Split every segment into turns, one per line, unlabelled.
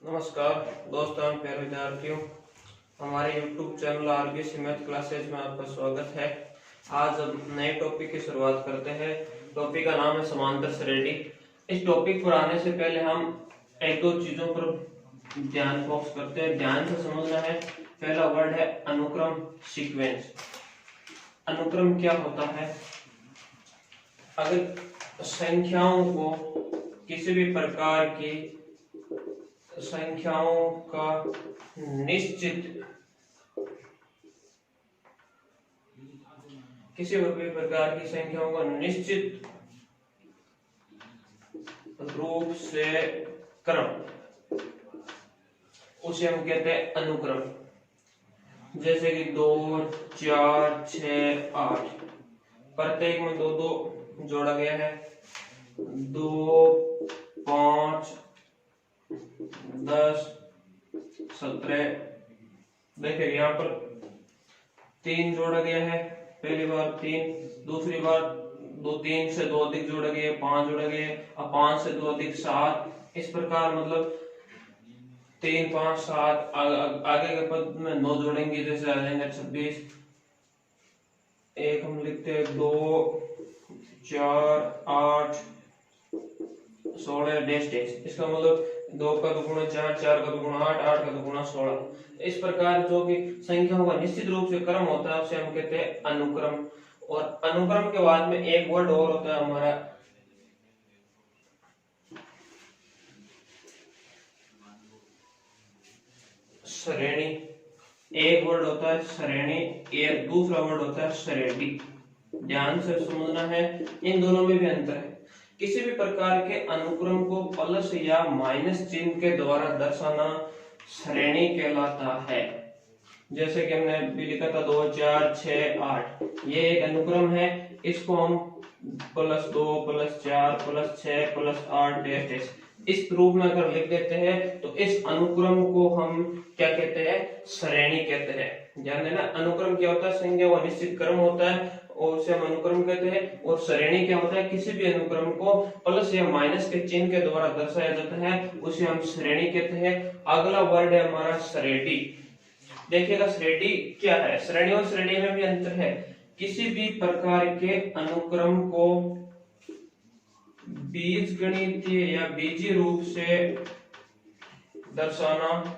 नमस्कार दोस्तों, प्यारे विद्यार्थियों, हमारे YouTube channel RBSC math classes में आपका स्वागत है। आज हम नए टॉपिक की शुरुआत करते हैं। टॉपिक का नाम है समांतर श्रेणी। इस टॉपिक पर आने से पहले हम एक दो चीजों पर ध्यान फोकस करते हैं, ध्यान से समझना है। पहला वर्ड है अनुक्रम, सीक्वेंस। अनुक्रम क्या होता है? अगर संख्याओं को किसी भी प्रकार की संख्याओं का निश्चित किसी भी प्रकार की संख्याओं का निश्चित रूप से क्रम, उसे हम कहते हैं अनुक्रम। जैसे कि 2, 4, 6, 8, प्रत्येक में दो दो जोड़ा गया है। 2, 5, 10, 17। देखिए यहाँ पर 3 जोड़ा गया है। पहली बार 3, दूसरी बार 3 से 2 अधिक जोड़ा गया, 5 जोड़ा गया, अब 5 से 2 अधिक 7। इस प्रकार मतलब 3, 5, 7 आगे के पद में 9 जोड़ेंगे, जैसे आ जाएंगे 26। एक हम लिखते हैं 2, 4, 8, 16 डैश डैश। इसका मतलब 2 का दुगुना 4, 4 का दुगुना 8, 8 का दुगुना 16। इस प्रकार जो भी संख्याओं का निश्चित रूप से क्रम होता है उसे हम कहते हैं अनुक्रम। और अनुक्रम के बाद में एक वर्ड और होता है हमारा श्रेणी। एक वर्ड होता है श्रेणी, एक दूसरा वर्ड होता है श्रेणी। ध्यान से समझना है, इन दोनों में भी अंतर है। किसी भी प्रकार के अनुक्रम को प्लस या माइनस चिन्ह के द्वारा दर्शाना श्रेणी कहलाता है। जैसे कि हमने भी लिखा था 2, 4, 6, 8, ये एक अनुक्रम है। इसको हम +2, +4, +6, +8 डैश डैश इस रूप में अगर लिख देते हैं तो इस अनुक्रम को हम क्या कहते हैं? श्रेणी कहते हैं। ध्यान देना, अनुक्रम क्या होता है? संख्या का निश्चित क्रम होता है और उसे हम अनुक्रम कहते हैं। और श्रेणी क्या होता है? किसी भी अनुक्रम को प्लस या माइनस के चिन्ह के द्वारा दर्शाया जाता है, उसे हम श्रेणी कहते हैं। अगला वर्ड है हमारा श्रेणी। देखिएगा श्रेणी क्या है? श्रेणी और श्रेणी में भी अंतर है। किसी भी प्रकार के अनुक्रम को बीजगणितीय या बीजीय रूप से दर्शाना,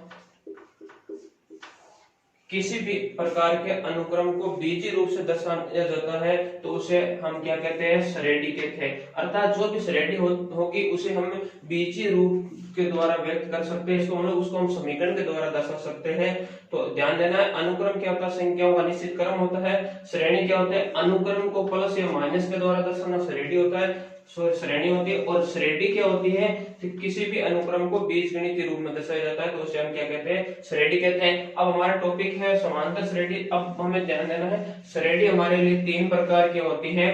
किसी भी प्रकार के अनुक्रम को बीजीय रूप से दर्शाया जाता है तो उसे हम क्या कहते हैं? श्रेणी कहते हैं। अर्थात जो भी श्रेणी होगी उसे हम बीजीय रूप के द्वारा व्यक्त कर सकते हैं। इसको हम लोग उसको हम समीकरण के द्वारा दर्शा सकते हैं। तो ध्यान देना है, अनुक्रम क्या होता है? संख्याओं का निश्चित क्रम होता है। श्रेणी क्या होता है? अनुक्रम को प्लस या माइनस के द्वारा दर्शाना श्रेणी होता है, श्रेणी होती है। और श्रेणी क्या होती है? तो किसी भी अनुक्रम को बीजगणितीय रूप में दर्शाया जाता है तो उसे हम क्या कहते हैं? श्रेणी कहते हैं। अब हमारा टॉपिक है समांतर श्रेणी। अब हमें ध्यान देना है, श्रेणी हमारे लिए 3 प्रकार की होती है।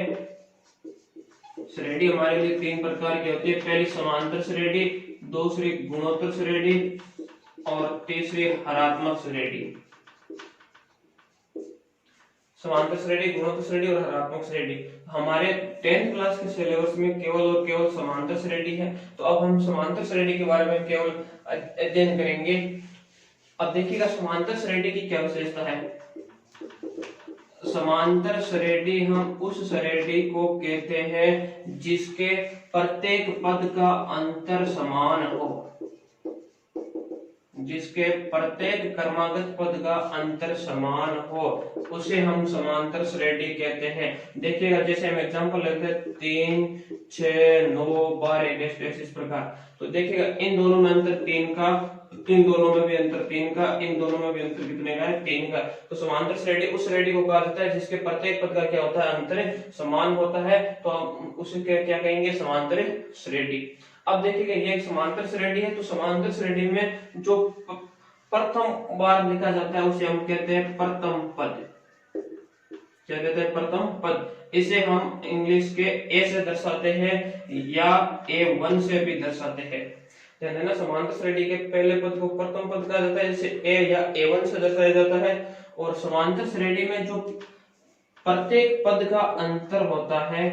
श्रेणी हमारे लिए 3 प्रकार की होती है। पहली समांतर श्रेणी, दूसरी गुणोत्तर श्रेणी और तीसरी हरात्मक श्रेणी। समांतर श्रेणी, गुणोत्तर श्रेणी और हरात्मक श्रेणी। हमारे 10th क्लास के सिलेबस में केवल और केवल समांतर श्रेणी है, तो अब हम समांतर श्रेणी के बारे में केवल अध्ययन करेंगे। अब देखिएगा समांतर श्रेणी की क्या विशेषता है। समांतर श्रेणी हम उस श्रेणी को कहते हैं जिसके प्रत्येक पद का अंतर समान हो, जिसके प्रत्येक क्रमागत पद का अंतर समान हो, उसे हम समांतर श्रेणी कहते हैं। देखिएगा जैसे हम एग्जांपल लेते हैं 3, 6, 9, 12 इस प्रकार। तो देखिएगा इन दोनों में अंतर 3 का, इन दोनों में भी अंतर 3 का, इन दोनों में भी अंतर कितने का है? 3 का। तो समांतर श्रेणी उस श्रेणी को कहा जाता है जिसके प्रत्येक पद का क्या होता है? अंतर समान होता है, तो हम उसे क्या कहेंगे? समांतर श्रेणी। अब देखिएगा ये एक समांतर श्रेणी है, तो समांतर श्रेणी में जो प्रथम बार लिखा जाता है उसे हम कहते हैं प्रथम पद। क्या कहते हैं? प्रथम पद। इसे हम इंग्लिश के ए से दर्शाते हैं या A1 से भी दर्शाते हैं। ध्यान देना, समांतर श्रेणी के पहले पद को प्रथम पद कहा जाता है, जिसे ए या A1 से दर्शाया जाता है। और समांतर श्रेणी में जो प्रत्येक पद का अंतर होता है,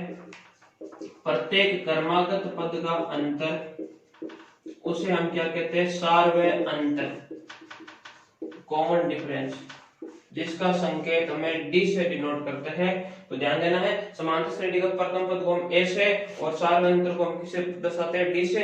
प्रत्येक क्रमागत पद का अंतर, उसे हम क्या कहते हैं, सार्वय अंतर, कॉमन डिफरेंस, जिसका संकेत हमें डी से डिनोट करते हैं। तो ध्यान देना है, समांतर श्रेणी का प्रथम पद को हम ए से और सार्वय अंतर को हम किसे दर्शाते हैं, डी से।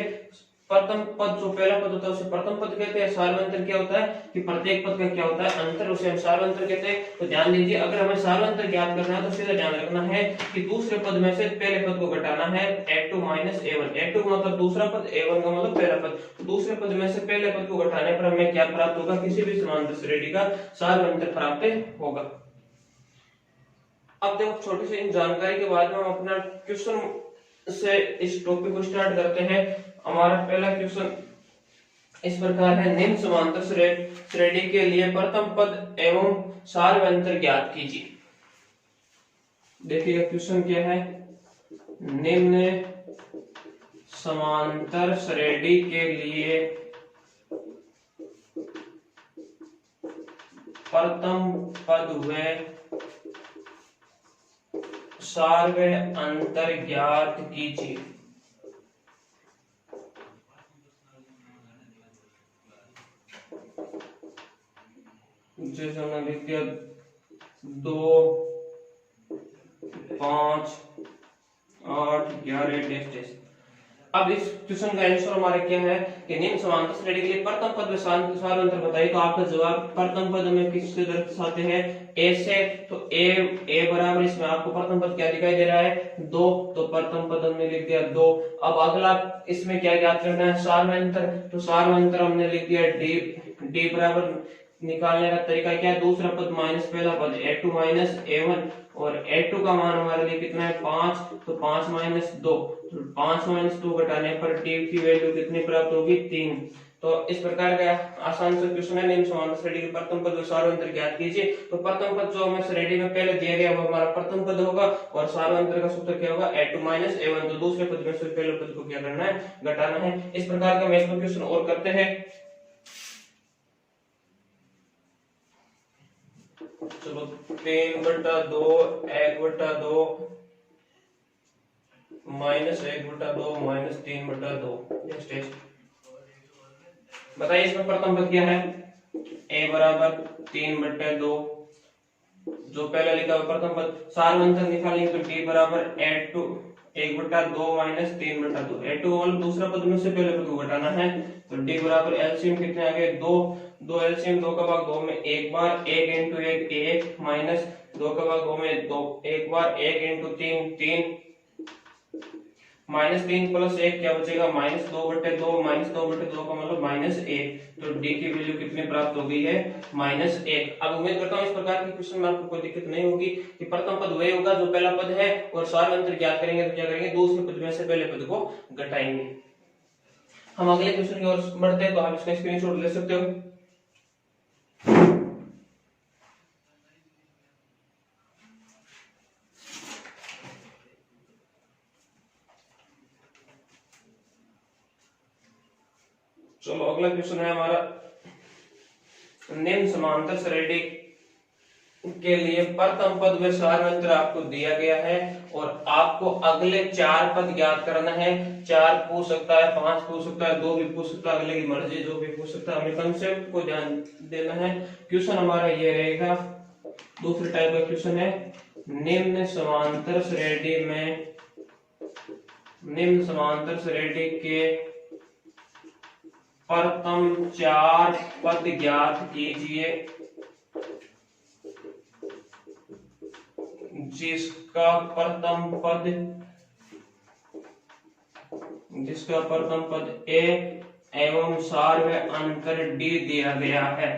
प्रथम पद जो पहला पद होता है उसे प्रथम पद कहते हैं। सार्वय अंतर क्या होता है कि प्रत्येक पद का क्या होता है अंतर, उसे हम सार्वय अंतर कहते हैं। तो ध्यान दीजिए, अगर हमें सार्वय अंतर ज्ञात करना है तो सीधा ध्यान रखना है कि दूसरे पद में से पहले पद को घटाना है, a2 माइनस a1। a2 का मतलब दूसरा पद, a1 का मतलब पहला पद। तो दूसरे पद में से पहले पद को घटाने पर हमें क्या प्राप्त होगा, किसी भी समांतर श्रेणी का सार्वय अंतर प्राप्त होगा। अब देखो, छोटी सी इन जानकारी के बाद में हम अपना क्वेश्चन से इस टॉपिक को स्टार्ट करते हैं। हमारा पहला क्वेश्चन इस प्रकार है, निम्न समांतर श्रेणी के लिए प्रथम पद एवं सार्वय अंतर ज्ञात कीजिए। देखिएगा क्वेश्चन क्या है, निम्न समांतर श्रेणी के लिए प्रथम पद व सार्वय अंतर ज्ञात कीजिए। जैसे हमने लिख दिया 2, 5, 8, 11 डेश। अब इस क्वेश्चन का आंसर हमारा क्या है कि निम्न समांतर श्रेणी के लिए प्रथम पद में सार्वय अंतर बताइए। तो आपका जवाब प्रथम पद में किससे दर्शाते हैं, ए से। तो ए बराबर, इसमें आपको प्रथम पद क्या दिखाई दे रहा है, 2। तो प्रथम पद हमने लिख दिया 2। अब अगला इसमें क्या ज्ञात करना है, सार्वय अंतर। तो सार्वय अंतर हमने लिख दिया डी बराबर, निकालने का तरीका क्या है, दूसरा पद माइनस पहला पद, a2 माइनस a1। और a2 का मान हमारे लिए कितना है, 5। तो 5 माइनस 2, तो 5 माइनस 2 घटाने पर d की वैल्यू कितनी प्राप्त होगी, 3। तो इस प्रकार का आसान सा क्वेश्चन है, निम्न समांतर श्रेणी के प्रथम पद व सार्वय अंतर ज्ञात कीजिए। तो प्रथम पद जो हमें श्रेणी में पहले दिया गया वो हमारा प्रथम पद होगा, और सार्वय अंतर का सूत्र क्या होगा, a2 माइनस a1। तो दूसरे पद में से पहले पद को क्या करना है, घटाना है। इस प्रकार का हम क्वेश्चन और करते हैं। चलो, 3/2 1/2 माइनस 1/2 माइनस 3/2। बताइए इसमें प्रथम पद क्या है, a बराबर 3/2, जो पहले लिखा हुआ प्रथम पद। सार्वय अंतर निकालेंगे तो d बराबर a2 1/2 माइनस 3/2। a2 मतलब दूसरा पद में से पहले पद को घटाना है। तो d बराबर एलसीएम कितने आ गए, 2 एलसीएम 2 का भाग 2 में एक बार, 1 इंटू 1 1 माइनस 2 का भाग 2 में 2 एक बार, 1 इंटू 3 3 माइनस 3 प्लस 1 क्या बचेगा, माइनस 2/2। माइनस 2/2 का मतलब माइनस 1। तो d की वैल्यू कितनी प्राप्त हो गई है, -1। अब उम्मीद करता हूँ इस प्रकार के क्वेश्चन में आपको कोई दिक्कत नहीं होगी कि प्रथम पद वही होगा जो पहला पद है, और सार्वय अंतर ज्ञात करेंगे तो क्या करेंगे, दूसरे पद में से पहले पद को घटाएंगे। हम अगले क्वेश्चन की ओर बढ़ते हैं, तो आप इसका स्क्रीनशॉट ले सकते हो। चलो, अगला क्वेश्चन है हमारा, निम्न समांतर श्रेणी के लिए प्रथम पद में सार्वय अंतर आपको दिया गया है, और आपको अगले 4 पद ज्ञात करना है। 4 पूछ सकता है, 5 पूछ सकता है, 2 भी पूछ सकता है, अगले की मर्जी, जो भी पूछ सकता है। हमें कंसेप्ट को ध्यान देना है। क्वेश्चन हमारा ये रहेगा, दूसरे टाइप का क्वेश्चन है, निम्न समांतर श्रेणी के प्रथम 4 पद ज्ञात कीजिए जिसका प्रथम पद a एवं सार्वय अंतर d दिया गया है।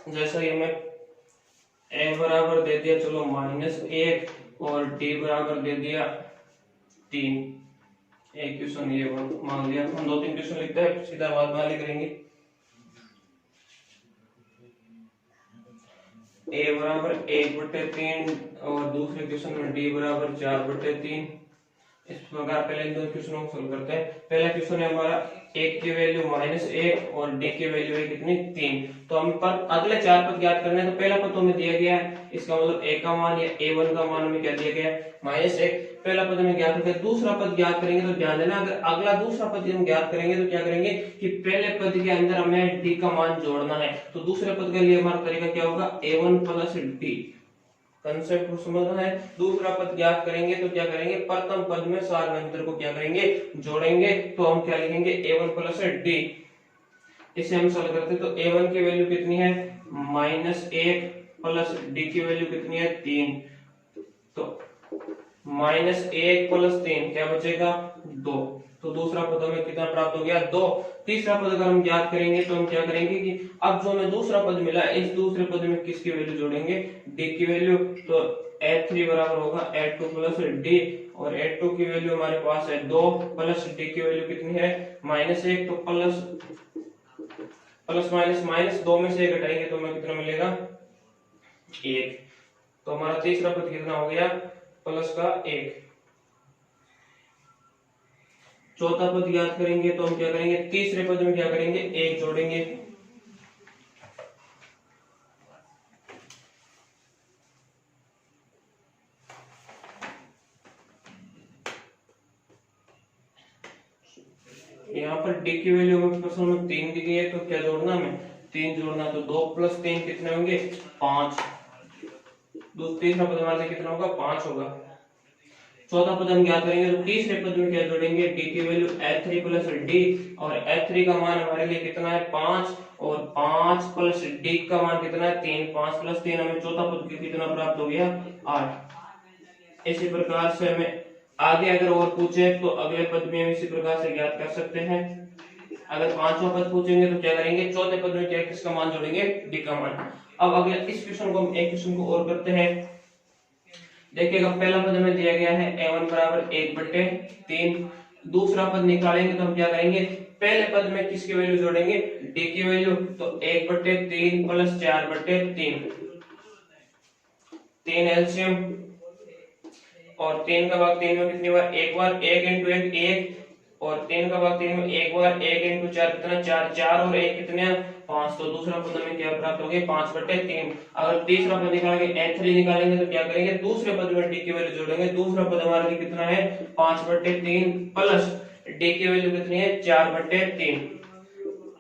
जैसा कि मैं a बराबर दे दिया, चलो -1, और d बराबर दे दिया 3। एक क्वेश्चन ये मान लिया। हम 2-3 क्वेश्चन लिखते हैं, सीधा बाद में करेंगे। a बराबर 1/3, और दूसरे क्वेश्चन में d बराबर 4/3। इस प्रकार पहले इन दोनों क्वेश्चनों को सोल्व करते हैं। पहला क्वेश्चन है हमारा एक की वैल्यू -1 और डी की वैल्यू है कितनी 3। तो हम पर अगले चार पद ज्ञात करने हैं। तो पहला पद हमें दिया गया है, इसका मतलब a का मान या a1 का मान हमें क्या दिया गया है -1। पहला पद हमें ज्ञात करके दूसरा पद ज्ञात करेंगे। तो ध्यान देना, अगर अगला दूसरा पद हम ज्ञात करेंगे तो क्या करेंगे कि पहले पद के अंदर हमें d का मान जोड़ना है। तो दूसरे पद के लिए हमारा तरीका क्या होगा, a1 प्लस d। कंसेप्ट को समझना है। दूसरा पद ज्ञात करेंगे तो क्या करेंगे, प्रथम पद में सारवंतर को क्या करेंगे, जोड़ेंगे। तो हम क्या लिखेंगे, a1 प्लस d। इसे हम सॉल्व करते हैं तो a1 की वैल्यू कितनी है -1 प्लस d की वैल्यू कितनी है 3। तो -1 प्लस 3 क्या बचेगा 2। तो दूसरा पद हमें कितना प्राप्त हो गया 2। तीसरा पद अगर हम ज्ञात करेंगे तो हम क्या करेंगे कि अब जो हमें दूसरा पद मिला है, इस दूसरे पद में किसकी वैल्यू जोड़ेंगे, d की वैल्यू। तो a3 बराबर होगा a2 प्लस d, और a2 की वैल्यू हमारे पास है 2 प्लस d की वैल्यू कितनी है -1। तो प्लस माइनस 2 में से 1 घटाएंगे तो हमें कितना मिलेगा 1। तो हमारा तीसरा पद कितना हो गया प्लस का 1। चौथा पद याद करेंगे तो हम क्या करेंगे, तीसरे पद में क्या करेंगे 1 जोड़ेंगे। यहाँ पर d की वैल्यू हमें प्रश्न में 3 दी गई है। तो क्या जोड़ना हमें 3 जोड़ना। तो 2 प्लस 3 कितने होंगे 5। तीसरा पद हमारे लिए कितना होगा 5 होगा। चौथा पद हम क्या करेंगे तो तीसरे पद में क्या जोड़ेंगे, d की वैल्यू a3 प्लस d, और a3 का मान हमारे लिए कितना है 5, और 5 प्लस d का मान कितना है 3। 5 प्लस 3 हमें चौथा पद कितना प्राप्त हो गया 8। इसी प्रकार से हमें आगे अगर और पूछे तो अगले पद में हम इसी प्रकार से ज्ञात कर सकते हैं। अगर पांचवा पद पूछेंगे तो क्या करेंगे, चौथे पद में क्या किसका मान जोड़ेंगे, d का मान। अब अगले इस क्वेश्चन को हम एक क्वेश्चन को और करते हैं। देखिएगा पहला पद हमें दिया गया है a1 बराबर 1/3। दूसरा पद निकालेंगे तो हम क्या करेंगे, पहले पद में किसकी वैल्यू जोड़ेंगे, d की वैल्यू। तो 1/3 प्लस 4/3, 3 एलसीएम, और 3 का भाग 3 में कितनी बार, एक बार, 1 इंटू 1 1, और 3 का भाग 3 में एक बार, 1 इंटू 4 कितना 4, 4 और 1 कितने 5। तो दूसरा पद हमें क्या प्राप्त हो गया 5/3। अगर तीसरा पद निकालेंगे a3 निकालेंगे तो क्या करेंगे, दूसरे पद में d की वैल्यू जोड़ेंगे। दूसरा पद हमारे लिए कितना है 5/3 प्लस d की वैल्यू कितनी है 4/3।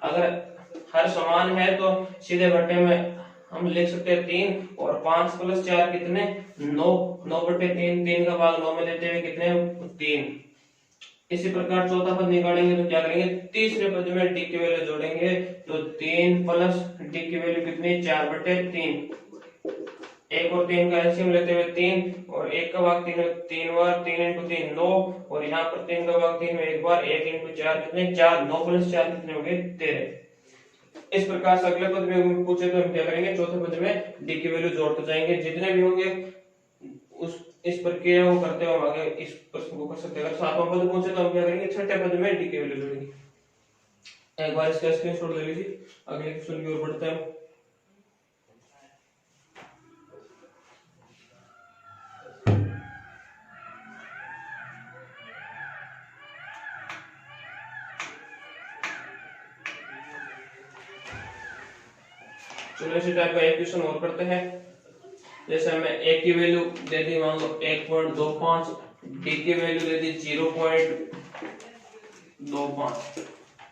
अगर हर समान है तो सीधे बट्टे में हम लिख सकते हैं 3, और 5 प्लस 4 कितने 9, 9/3, 3 का भाग 9 में लेते हुए कितने 3। इसी प्रकार चौथा पद निकालेंगे तो क्या करेंगे, तीसरे पद में d की वैल्यू जोड़ेंगे। तो 3 प्लस d की वैल्यू कितनी 4/3, 1 और 3 का एलसीएम लेते हुए 3, और 1 का भाग 3 3 बार, 3 इंटू 3 9, और यहाँ पर 3 का भाग 3 में एक बार, 1 इंटू 4 कितने 4, 9 प्लस 4 कितने हो गए 13। इस प्रकार से अगले पद में पूछे तो हम क्या करेंगे, चौथे पद में d की वैल्यू जोड़ते जाएंगे। जितने भी होंगे उस इस प्रक्रिया को करते हुए हम आगे इस प्रश्न को कर सकते हैं। अगर सातवां पद पूछे तो हम क्या करेंगे, छठे पद में d की वैल्यू जोड़ेंगे। एक बार इसका स्क्रीनशॉट ले लीजिए, अगले क्वेश्चन की ओर बढ़ते हैं। चलो इसी टाइप का एक क्वेश्चन और करते हैं। जैसे हमें a की वैल्यू दे दी मान लो 1.25, d की वैल्यू दे दी 0.25,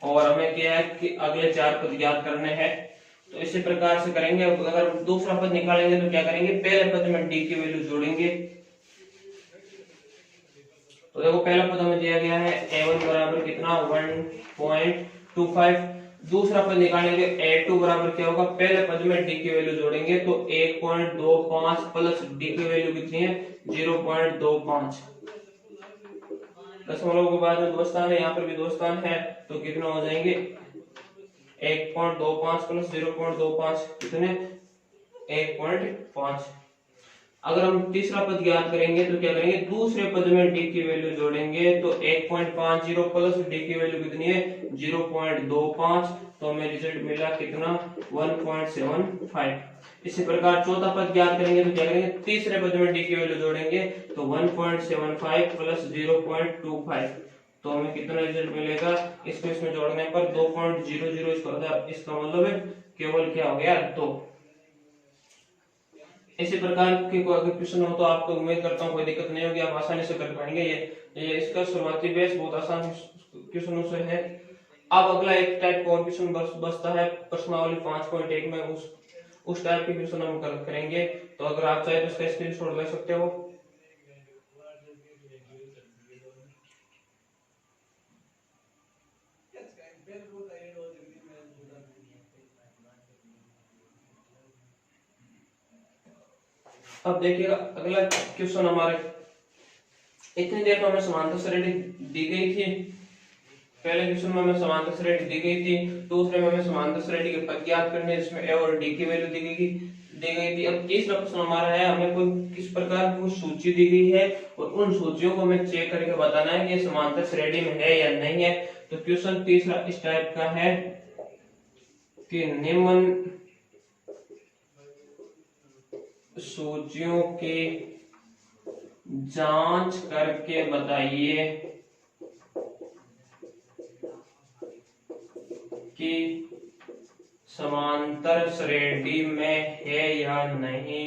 और हमें क्या है कि अगले चार पद ज्ञात करने हैं। तो इसी प्रकार से करेंगे। अगर दूसरा पद निकालेंगे तो क्या करेंगे, पहले पद में d की वैल्यू जोड़ेंगे। तो देखो पहला पद हमें दिया गया है a1 बराबर कितना 1.25। दूसरा पद निकालेंगे a2 बराबर क्या होगा, पहले पद में d की वैल्यू जोड़ेंगे। तो 1.25 प्लस d की वैल्यू कितनी है 0.25। दशमलव के बाद में दो स्थान है, यहाँ पर भी दो स्थान है, तो कितना हो जाएंगे 1.25 प्लस 0.25 कितने 1.5। अगर हम तीसरा पद ज्ञात करेंगे तो क्या करेंगे, दूसरे पद में डी की वैल्यू जोड़ेंगे तो 1.50 प्लस डी की वैल्यू कितनी है 0.25, तो हमें रिजल्ट मिला कितना 1.75। इसी प्रकार चौथा पद ज्ञात करेंगे तो क्या करेंगे, तीसरे पद में डी की वैल्यू जोड़ेंगे तो 1.75 प्लस 0.25, तो हमें कितना रिजल्ट मिलेगा, इसको इसमें जोड़ने पर 2.00, इसका मतलब है केवल क्या हो गया 2। इसी प्रकार के कोई अगर क्वेश्चन हो तो आपको उम्मीद करता हूँ कोई दिक्कत नहीं होगी, आप आसानी से कर पाएंगे। ये इसका शुरुआती बेस बहुत आसान क्वेश्चनों से है। अब अगला एक टाइप का और क्वेश्चन बचता है प्रश्नावली 5.1 में, उस टाइप के क्वेश्चन हम करेंगे। तो अगर आप चाहे तो इसका स्क्रीनशॉट ले सकते हो। अब देखिएगा अगला क्वेश्चन हमारे, इतनी देर में हमें समांतर श्रेणी दी गई थी, पहले क्वेश्चन में हमें समांतर श्रेणी दी गई थी, दूसरे में हमें समांतर श्रेणी के पद ज्ञात करने जिसमें ए और डी की वैल्यू दी गई थी। अब तीसरा प्रश्न हमारा है, हमें कोई किस प्रकार की सूची दी गई है और उन सूचियों को हमें चेक करके बताना है कि ये समांतर श्रेणी में है या नहीं है। तो क्वेश्चन तीसरा इस टाइप का है कि निम्न सूचियों की जांच करके बताइए कि समांतर श्रेणी में है या नहीं,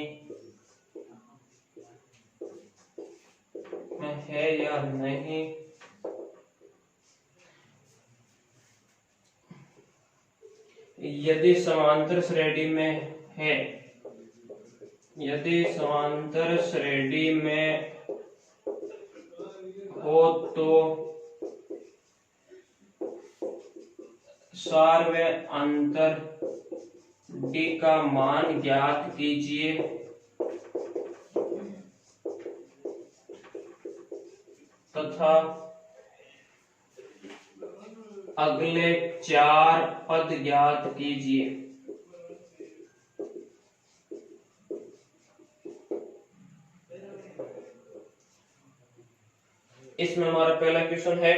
यदि समांतर श्रेणी में है, यदि समांतर श्रेणी में हो तो सार्वय अंतर डी का मान ज्ञात कीजिए तथा अगले 4 पद ज्ञात कीजिए। इसमें हमारा पहला क्वेश्चन है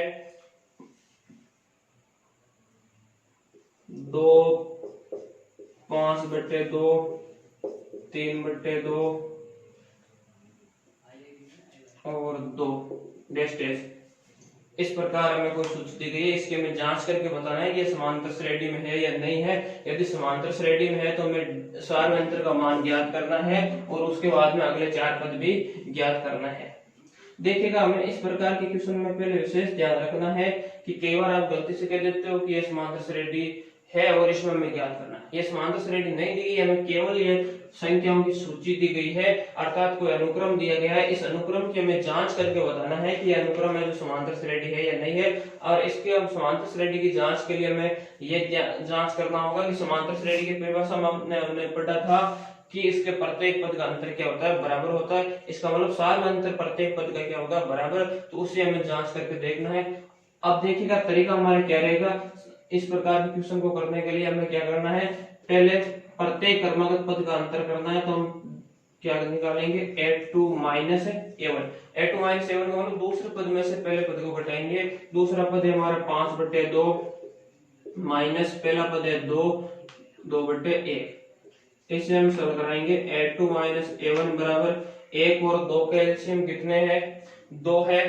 2 5/2 3/2 और 2 डैश डैश। इस प्रकार हमें कोई सूची दी गई है, इसकी हमें जांच करके बताना है कि ये समांतर श्रेणी में है या नहीं है। यदि समांतर श्रेणी में है तो हमें सार्वय अंतर का मान ज्ञात करना है और उसके बाद में अगले 4 पद भी ज्ञात करना है। देखिएगा हमें इस प्रकार के क्वेश्चन में पहले विशेष ध्यान रखना है कि कई बार आप गलती से कह देते हो कि यह समांतर श्रेणी है और इसमें हमें ज्ञात करना है। ये समांतर श्रेणी नहीं दी गई, हमें केवल ये संख्याओं की सूची दी गई है, अर्थात कोई अनुक्रम दिया गया है। इस अनुक्रम की हमें जांच करके बताना है कि यह अनुक्रम है जो समांतर श्रेणी है या नहीं है। और इसके अब समांतर श्रेणी की जांच के लिए हमें ये जांच करना होगा कि समांतर श्रेणी की परिभाषा में हमने पढ़ा था कि इसके प्रत्येक पद का अंतर क्या होता है, बराबर होता है। इसका मतलब सार्वय अंतर प्रत्येक पद का क्या होगा, बराबर। तो उसे हमें जांच करके देखना है। अब देखिएगा तरीका हमारा क्या रहेगा, इस प्रकार के क्वेश्चन को करने के लिए हमें क्या करना है, पहले प्रत्येक क्रमागत पद का अंतर करना है। तो हम क्या निकालेंगे, a2 minus a1। a2 minus a1 का मतलब दूसरे पद में से पहले पद को घटाएंगे। दूसरा पद है हमारा 5/2 माइनस पहला पद है 2/1। इसे हम सरल कराएंगे। a2 माइनस a1 बराबर 1 और 2 का एलसीएम कितने हैं, 2 है।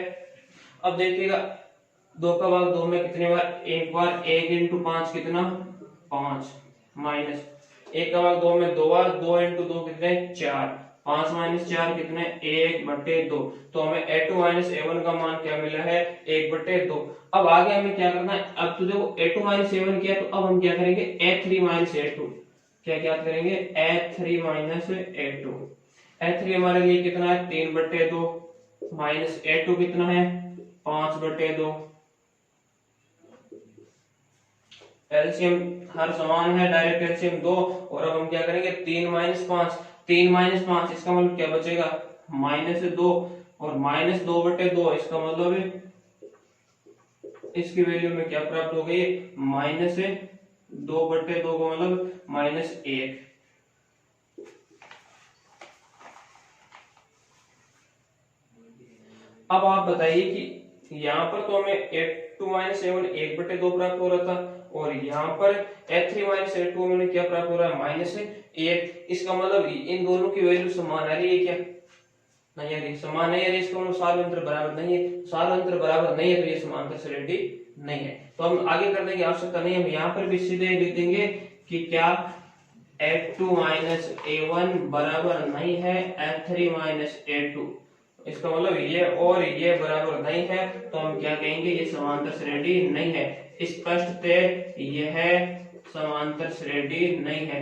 अब देखिएगा 2 का भाग 2 में कितने बार, एक बार। 1 इंटू 5 कितना, 5 माइनस 1 का भाग 2 में 2 बार। 2 इंटू 2 कितने, 4। 5 माइनस 4 कितने, 1/2। तो हमें a2 माइनस a1 का मान क्या मिला है, 1/2। अब आगे हमें क्या करना है, अब तो देखो a2 माइनस a1 किया, तो अब हम क्या करेंगे, a3 माइनस a2 क्या करेंगे, a3 माइनस a2। a3 हमारे लिए कितना है, 3/2 माइनस a2 कितना है, 5/2। एलसीएम हर समान है, डायरेक्ट एलसीएम 2। और अब हम क्या करेंगे, 3 माइनस 5, 3 माइनस 5 इसका मतलब क्या बचेगा, -2 और -2/2 इसका मतलब है इसकी वैल्यू में क्या प्राप्त हो गई, -2/2 का मतलब -1। अब आप बताइए कि यहाँ पर तो हमें a2 माइनस a1 1/2 प्राप्त हो रहा था और यहाँ पर a3 माइनस a2 में क्या प्राप्त हो रहा है -1। इसका मतलब इन दोनों की वैल्यू समान आ रही है क्या? नहीं आ रही, समान नहीं आ रही, इसका मतलब सार्वंत्र बराबर नहीं है। सार्वंत्र बराबर नहीं है तो ये समांतर श्रेणी नहीं है। तो हम आगे करने की आवश्यकता नहीं है, हम यहाँ पर भी सीधे लिख देंगे कि क्या a2 माइनस a1 बराबर नहीं है a3 माइनस a2। इसका मतलब ये और ये बराबर नहीं है तो हम क्या कहेंगे, ये समांतर श्रेणी नहीं है। स्पष्टतः यह समांतर श्रेणी नहीं है।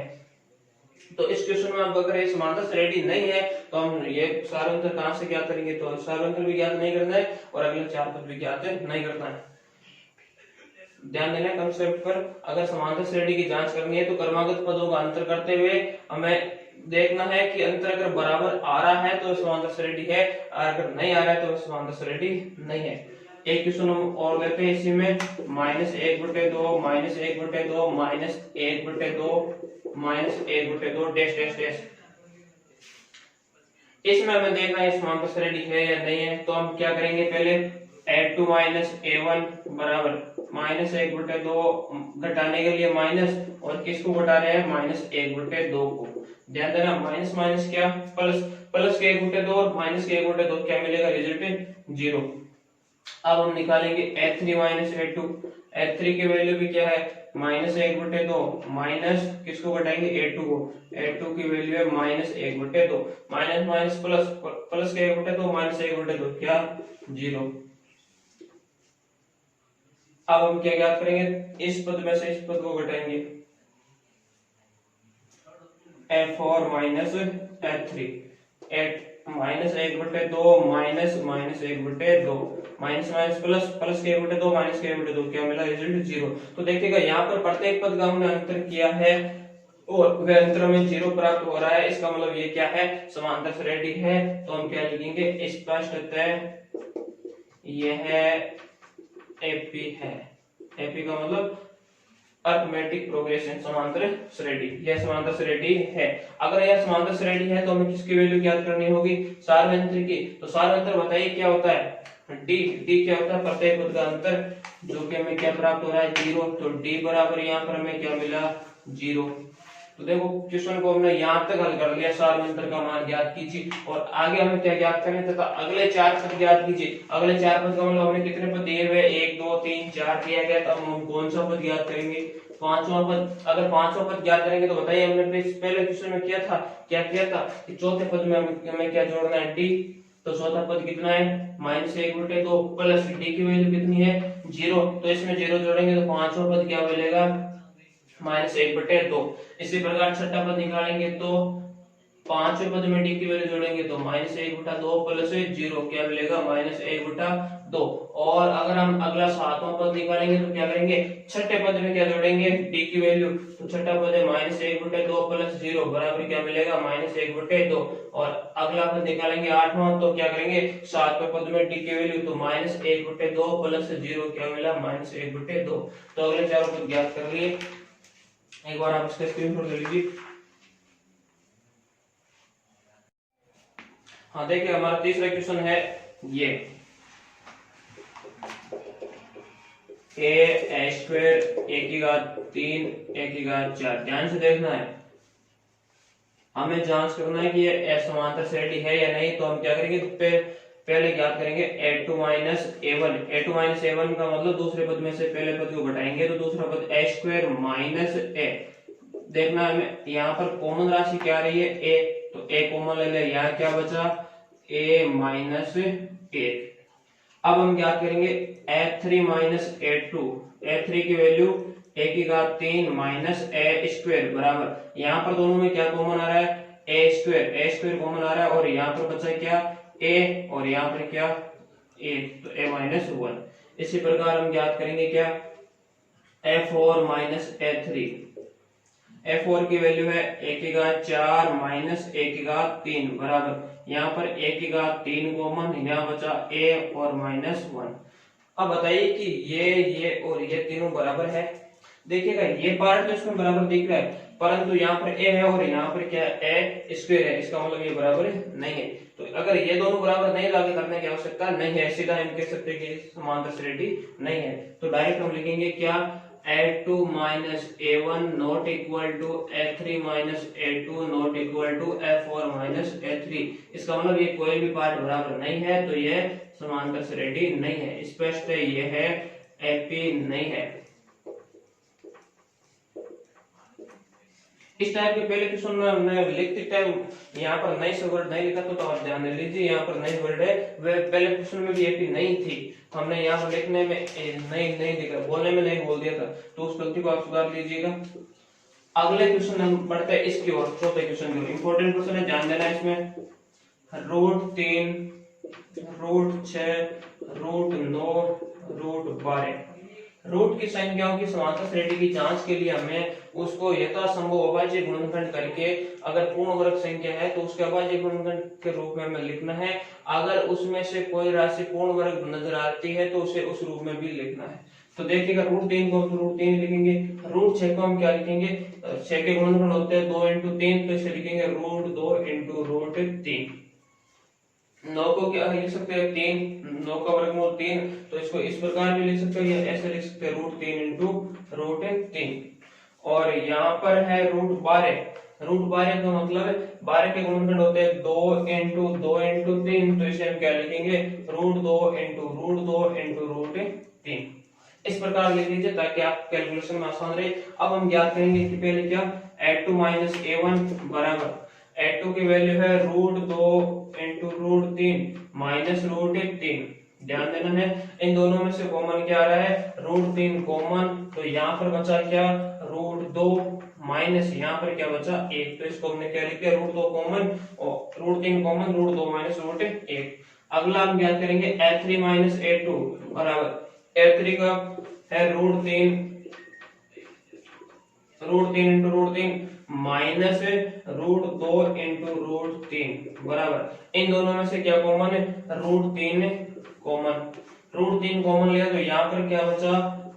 तो इस क्वेश्चन में अगर ये समांतर श्रेणी नहीं है तो हम ये सार्वंत्र कहां से ज्ञात करेंगे? तो सार्वंत्र भी ज्ञात नहीं करना है और अगले चार पद भी ज्ञात नहीं करना है। ध्यान देना कंसेप्ट पर। अगर समांतर श्रेणी की जांच करनी है तो क्रमागत पदों का अंतर करते हुए हमें देखना है कि अंतर अगर बराबर आ रहा है तो समांतर श्रेणी है, अगर नहीं आ रहा है तो समांतर श्रेणी नहीं है। एक क्वेश्चन हम और लेते हैं इसी में, -1/2 -1/2 -1/2 डैश डैश डैश। इसमें हमें देखना है समांतर श्रेणी है या नहीं है। तो हम क्या करेंगे, पहले a2 माइनस a1 बराबर -1/2 घटाने के लिए माइनस और किसको घटा रहे हैं, -1/2 को। ध्यान देना माइनस माइनस क्या प्लस, प्लस के 1/2 और माइनस के 1/2 क्या मिलेगा, रिजल्ट 0। अब हम निकालेंगे a3 माइनस a2। a3 की वैल्यू भी क्या है, -1/2 माइनस किसको घटाएंगे, a2 को। a2 की वैल्यू है -1/2 माइनस माइनस प्लस, प्लस के 1/2 माइनस 1/2 क्या 0। अब हम क्या ज्ञात करेंगे, इस पद में से इस पद को घटाएंगे, a4 minus a3 -1/2 minus minus 1/2 minus minus plus, plus के 1/2 माइनस के 1/2 क्या मिला, रिजल्ट 0। तो देखिएगा यहाँ पर प्रत्येक पद का हमने अंतर किया है और वह अंतर में 0 प्राप्त हो रहा है। इसका मतलब ये क्या है, समांतर श्रेणी है। तो हम क्या लिखेंगे, स्पष्टतः यह एपी है। एपी का मतलब अरिथमेटिक प्रोग्रेशन, समांतर श्रेणी। यह समांतर श्रेणी है। अगर यह समांतर श्रेणी है तो हमें किसकी वैल्यू ज्ञात करनी होगी, सार्वंत्र की। तो सार्वंत्र बताइए क्या होता है, डी। डी क्या होता है, प्रत्येक पद का अंतर, जो कि हमें क्या प्राप्त हो रहा है, 0। तो डी बराबर यहाँ पर हमें क्या मिला, 0। तो देखो क्वेश्चन को हमने यहाँ तक हल कर लिया, सार्वंत्र का मान ज्ञात कीजिए और आगे हमें क्या ज्ञात करना है तथा अगले 4 पद ज्ञात कीजिए। अगले 4 पद का मतलब हमें कितने पद दिए हुए, 1 2 3 4 दिया गया, तब हम कौन सा पद ज्ञात करेंगे, 5वां पद। अगर 5वां पद ज्ञात करेंगे तो बताइए, हमने पहले क्वेश्चन में किया था, क्या किया था कि चौथे पद में हमें क्या जोड़ना है, डी। तो चौथा पद कितना है, -1/2 प्लस डी की वैल्यू कितनी है, 0। तो इसमें 0 जोड़ेंगे तो 5वां पद क्या मिलेगा, -1/2। इसी प्रकार छठा पद निकालेंगे तो 5वें पद में डी की वैल्यू जोड़ेंगे तो -1/2 प्लस 0 क्या मिलेगा, -1/2। और अगर हम अगला 7वां पद निकालेंगे तो क्या करेंगे, छठे पद में क्या जोड़ेंगे, डी की वैल्यू। तो छठा पद है -1/2 प्लस 0 बराबर क्या मिलेगा, -1/2। और अगला पद निकालेंगे 8वां, तो क्या करेंगे, 7वें पद में डी की वैल्यू तो -1/2 प्लस 0 क्या मिला, -1/2। तो अगले चारों पद ज्ञात कर लिए। एक बार आप इसका स्क्रीनशॉट ले लीजिए। हाँ देखिए, हमारा तीसरा क्वेश्चन है ये, a² 1/3 1/4। ध्यान से देखना है, हमें जांच करना है कि ये असमांतर श्रेणी है या नहीं। तो हम क्या करेंगे, पहले ज्ञात करेंगे a2 minus a1। a2 minus a1 का मतलब दूसरे पद में से पहले पद को घटाएंगे तो दूसरा पद a² माइनस a। देखना हमें यहाँ पर कॉमन राशि क्या आ रही है, a। तो a कॉमन ले ले, यहाँ क्या बचा, a माइनस 1। अब हम ज्ञात करेंगे a3 माइनस a2। a3 की वैल्यू 1/3 माइनस a² बराबर, यहाँ पर दोनों में क्या कॉमन आ रहा है, a² कॉमन आ रहा है और यहाँ पर बचा क्या, a और यहाँ पर क्या 1, तो a माइनस 1। इसी प्रकार हम ज्ञात करेंगे क्या, a4 माइनस a3। a4 की वैल्यू है 1/4 माइनस 1/3 बराबर, यहाँ पर 1/3 कॉमन, यहाँ बचा a और -1। अब बताइए कि ये और ये तीनों बराबर है। देखिएगा ये पार्ट तो इसमें बराबर दिख रहा है, परंतु यहाँ पर a है और यहाँ पर क्या है, a² है। इसका मतलब ये बराबर नहीं है। तो अगर ये दोनों बराबर नहीं, तो आगे करने की आवश्यकता नहीं है, सीधा हम कह सकते हैं कि समांतर श्रेणी नहीं है। तो डायरेक्ट हम लिखेंगे क्या, A2 minus A1 not equal to A3 minus A2 not equal to A4 minus A3। इसका मतलब ये कोई भी पार्ट बराबर नहीं है, तो ये समांतर श्रेणी नहीं है। स्पष्ट है, ये है AP नहीं है। इस टाइप के पहले क्वेश्चन में हमने लिखते टाइम यहाँ पर नई से वर्ड नहीं लिखा, तो आप ध्यान दे लीजिए, यहाँ पर नई वर्ड है, वे पहले क्वेश्चन में भी एपी नहीं थी, हमने यहाँ पर लिखने में नहीं दिखा, बोलने में नहीं बोल दिया था, तो उस गलती को आप सुधार लीजिएगा। अगले क्वेश्चन हम बढ़ते हैं इसकी ओर, चौथे क्वेश्चन की ओर। इंपॉर्टेंट क्वेश्चन है, ध्यान देना इसमें। √3, √6, √9, √12 रूट की संख्याओं की समांतर श्रेणी की जांच के लिए हमें उसको यथासंभव अभाज्य गुणनखंड करके, अगर पूर्ण वर्ग संख्या है तो उसके अभाज्य गुणनखंड के रूप में हमें लिखना है। अगर उसमें से कोई राशि पूर्ण वर्ग नजर आती है तो उसे उस रूप में भी लिखना है। तो देखिएगा, √3 को √3 लिखेंगे, √6 को हम क्या लिखेंगे, 6 के गुणनखंड होते हैं 2 × 3, तो इसे लिखेंगे √2 × √3। 9 को क्या लिख सकते हैं, 3, 9 का वर्गमूल 3, तो इसको इस प्रकार भी लिख सकते हो, या ऐसे लिख सकते हैं √3 × √3। और यहाँ पर है √12, √12 का मतलब 12 के गुणनखंड होते हैं 2 × 2 × 3, तो इसे हम क्या लिखेंगे, √2 × √3। इस प्रकार लिख लीजिए ताकि आप कैलकुलेशन में आसान रहे। अब हम ज्ञात करेंगे कि पहले क्या, A2 - A1 बराबर, A2 की वैल्यू है √2 × √3 माइनस √3। ध्यान देना है, इन दोनों में से कॉमन क्या आ रहा है, √3 कॉमन, तो यहाँ पर बचा क्या, √2 माइनस यहाँ पर क्या बचा 1, तो इसको हमने क्या लिखा, √2 कॉमन और √3 कॉमन, √2 माइनस √1। अगला हम ज्ञात करेंगे A3 - A2 बराबर, A3 का है √3 × √3 माइनस √2 × √3 बराबर, इन दोनों में से क्या कॉमन है, √3 कॉमन, √3 कॉमन लिया तो यहाँ पर क्या बचा,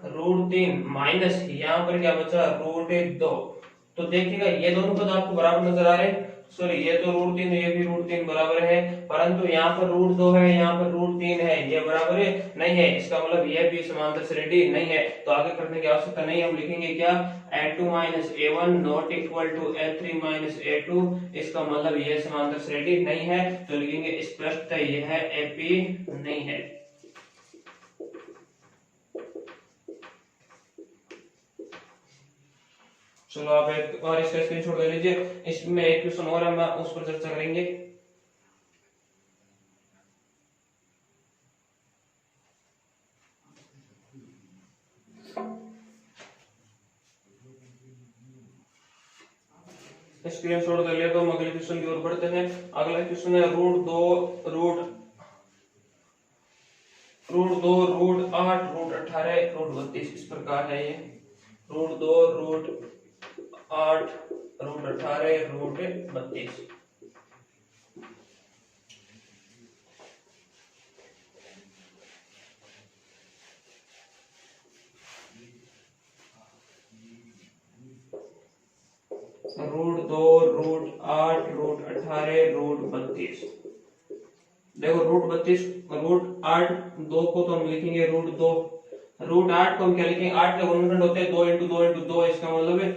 √3 माइनस यहाँ पर क्या बचा, √2। तो देखिएगा ये दोनों पद आपको बराबर नजर आ रहे हैं, सॉरी ये तो √3 ये भी √3 बराबर है, परंतु यहाँ पर √2 है, यहाँ पर √3 है, ये बराबर है नहीं है, इसका मतलब ये भी समांतर श्रेणी नहीं है। तो आगे करने की आवश्यकता नहीं, हम लिखेंगे क्या, A2 - A1 not equal to A3 - A2, इसका मतलब ये समांतर श्रेणी नहीं है, तो लिखेंगे स्पष्ट यह है AP नहीं है। चलो आप एक और इसका स्क्रीनशॉट ले लीजिए, इसमें एक क्वेश्चन और हम उस पर चर्चा करेंगे। स्क्रीनशॉट ले लिया तो हम अगले क्वेश्चन की ओर बढ़ते हैं। अगला क्वेश्चन है √2 √8 √18 √32, इस प्रकार है ये, √2 √8 √18 √32। √2 √8 √18 √32। देखो √32 √8 2 को तो हम लिखेंगे √2, √8 को हम क्या लिखेंगे, 8 के गुणनखंड होते हैं 2 × 2 × 2, इसका मतलब है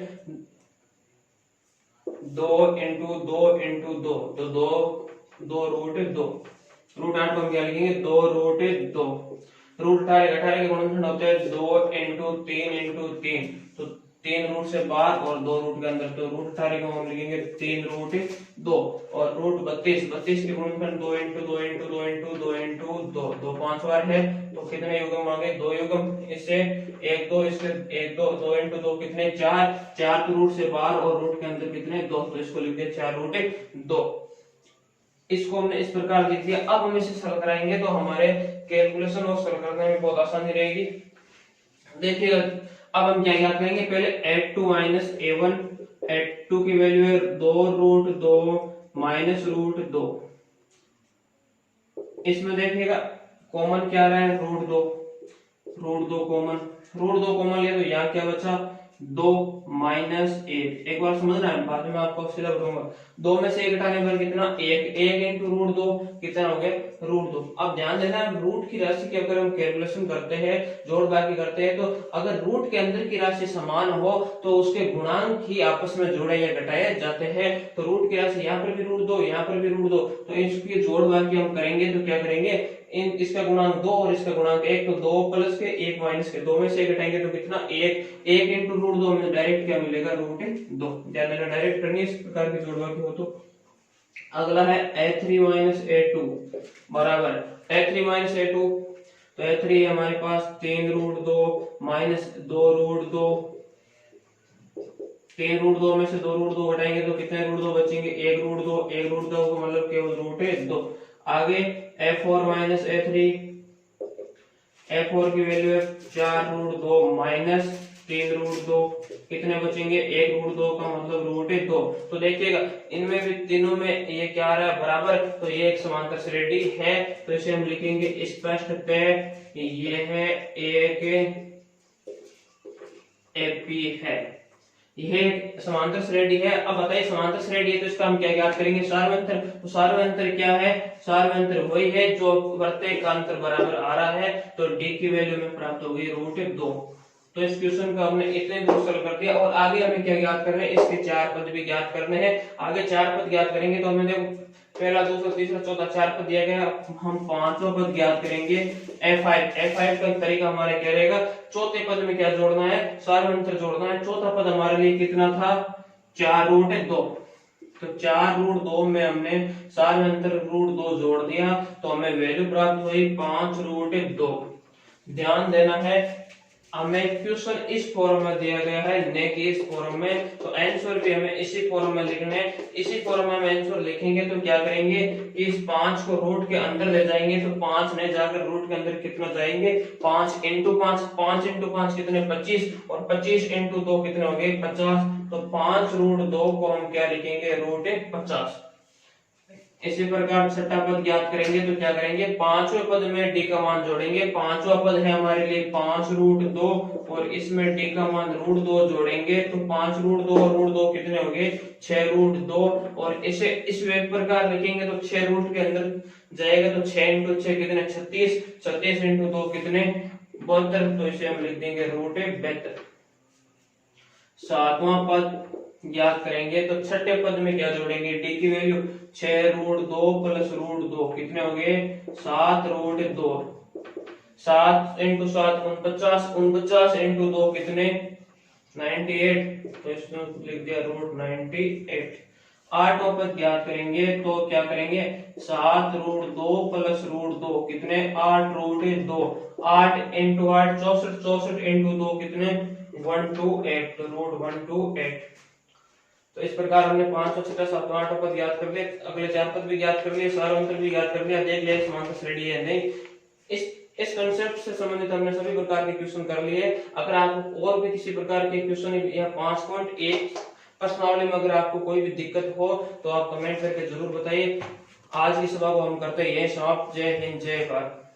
2 × 2 × 2, तो 2 √2, √8 को हम क्या लिखेंगे 2 √2। √18 के गुणनखंड होते हैं 2 × 3 × 3, तो 3 रूट से बाहर और 2 रूट के अंदर, तो √18 को हम लिखेंगे 3 √2, और √32 के गुणनखंड 2 × 2 × 2 × 2 × 2, 2 5 बार है, तो कितने युग्म आ गए, 2 युग्म, इससे 1 2, इसके 1 2, 2 × 2 कितने 4, 4 रूट से बाहर और रूट के अंदर कितने 2, तो इसको लिख दिया 4 √2। इसको हमने इस प्रकार लिख दिया। अब हम इसे सरल कराएंगे तो हमारे कैलकुलेशन और सरल करने में बहुत आसानी रहेगी। देखिएगा, अब हम क्या याद करेंगे, पहले A2 - A1, A2 की वैल्यू है 2 √2 माइनस √2, इसमें देखिएगा कॉमन क्या आ रहा है, √2 कॉमन लिया तो यहाँ क्या बचा, 2 माइनस 1। एक बार समझना है, बाद में आपको सीधा बताऊंगा। 2 में से 1 घटाने पर कितना, 1 इंटू रूट 2 कितना हो गया, रूट 2। अब ध्यान देना, रूट की राशि की अगर हम कैलकुलेशन करते हैं, जोड़ बाकी करते हैं, तो अगर रूट के अंदर की राशि समान हो तो उसके गुणांक ही आपस में जोड़े या घटाए जाते हैं। तो रूट की राशि यहाँ पर भी रूट 2, यहाँ पर भी रूट 2, तो इसकी जोड़ बाकी हम करेंगे तो क्या करेंगे, इसका गुणांक 2 और इसका गुणांक 1, तो 2 प्लस के 1 माइनस के, 2 में से 1 घटाएंगे तो कितना, 1 इंटू रूट 2 में डायरेक्ट क्या मिलेगा, रूट 2। ध्यान देना, डायरेक्ट करनी इस प्रकार की जोड़ बाकी हो तो। अगला है a3 माइनस a2 बराबर a3 माइनस a2, तो a3 हमारे पास 3 रूट 2 माइनस 2 रूट 2, 3 रूट 2 में से 2 रूट 2 घटाएंगे तो कितने रूट 2 बचेंगे, 1 रूट 2, 1 रूट 2 को मतलब केवल रूट 2। आगे a4 माइनस a3, a4 की वैल्यू है 4 रूट 2 माइनस 3 रूट 2, कितने बचेंगे, 1 रूट 2 का मतलब रूट 2। तो देखिएगा इनमें भी तीनों में ये क्या आ रहा है, बराबर, तो ये एक समांतर श्रेणी है, तो इसे हम लिखेंगे स्पष्टतः ये है एक एपी है, यह समांतर श्रेणी है। अब बताइए समांतर श्रेणी है तो इसका हम क्या ज्ञात करेंगे, सार्वंतर। तो सार्वंतर क्या है, सार्वंतर वही है जो प्रत्येक का अंतर बराबर आ रहा है, तो डी की वैल्यू में प्राप्त होगी रूट 2। तो इस क्वेश्चन को हमने इतने दूर सॉल्व कर दिया, और आगे हमें क्या ज्ञात करना है, इसके 4 पद भी ज्ञात करने हैं। आगे 4 पद ज्ञात करेंगे तो हमें देखो पहला, दूसरा, तीसरा, चौथा 4 पद दिया गया, हम 5वां पद ज्ञात करेंगे f5 का तरीका हमारे क्या रहेगा, चौथे पद में क्या जोड़ना है, सार्वंतर जोड़ना है। चौथा पद हमारे लिए कितना था, 4 रूट 2, तो 4 रूट 2 में हमने सार्वंतर रूट 2 जोड़ दिया, तो हमें वैल्यू प्राप्त हुई 5 रूट 2। ध्यान देना है, हमें क्वेश्चन इस फॉर्म में दिया गया है, न कि इस फॉर्म में, तो आंसर भी हमें इसी फॉर्म में लिखना है। इसी फॉर्म में हम आंसर लिखेंगे तो क्या करेंगे, इस 5 को रूट के अंदर ले जाएंगे, तो 5 ने जाकर रूट के अंदर कितना जाएंगे, 5 इंटू 5, 5 इंटू 5 कितने 25, और 25 इंटू 2 कितने हो गए 50, तो 5 रूट 2 को हम क्या लिखेंगे, रूट 50। इसी प्रकार छठा पद ज्ञात करेंगे तो क्या करेंगे, 5वें पद में डी का मान जोड़ेंगे। 5वां पद है हमारे लिए 5 रूट 2, और इसमें डी का मान रूट 2 जोड़ेंगे, तो 5 रूट 2 और रूट 2 कितने होंगे, 6 रूट 2, और इसे इस प्रकार लिखेंगे तो 6 रूट के अंदर जाएगा, तो 6 इंटू 6 कितने 36, 36 इंटू 2 कितने 72, तो इसे हम लिख देंगे रूट 72। 7वां पद ज्ञात करेंगे तो छठे पद में क्या जोड़ेंगे, डी की वैल्यू 6 रूट 2 प्लस रूट 2 कितने हो गए, 7 रूट 2, 7 इंटू 7 49, 49 इंटू 2 कितने 98, तो इसमें लिख दिया रूट 98। 8वां पद ज्ञात करेंगे तो क्या करेंगे, 7 रूट 2 प्लस रूट 2 कितने 8 रूट 2, 8 इंटू 8 64, 64 इंटू 2 कितने 128, तो रूट 128। तो इस प्रकार हमने 5 और 6, 7, 8 पद ज्ञात कर लिए, अगले 4 पद भी ज्ञात कर लिए, सार्वंतर भी ज्ञात कर लिया, देख लिया समांतर श्रेणी है नहीं। इस कंसेप्ट से संबंधित हमने सभी प्रकार के क्वेश्चन कर लिए। अगर आपको और भी किसी प्रकार के क्वेश्चन या 5.1 प्रश्नावली में अगर आपको कोई भी दिक्कत हो तो आप कमेंट करके जरूर बताइए। आज की सभा को हम करते हैं समाप्त। जय हिंद, जय भारत।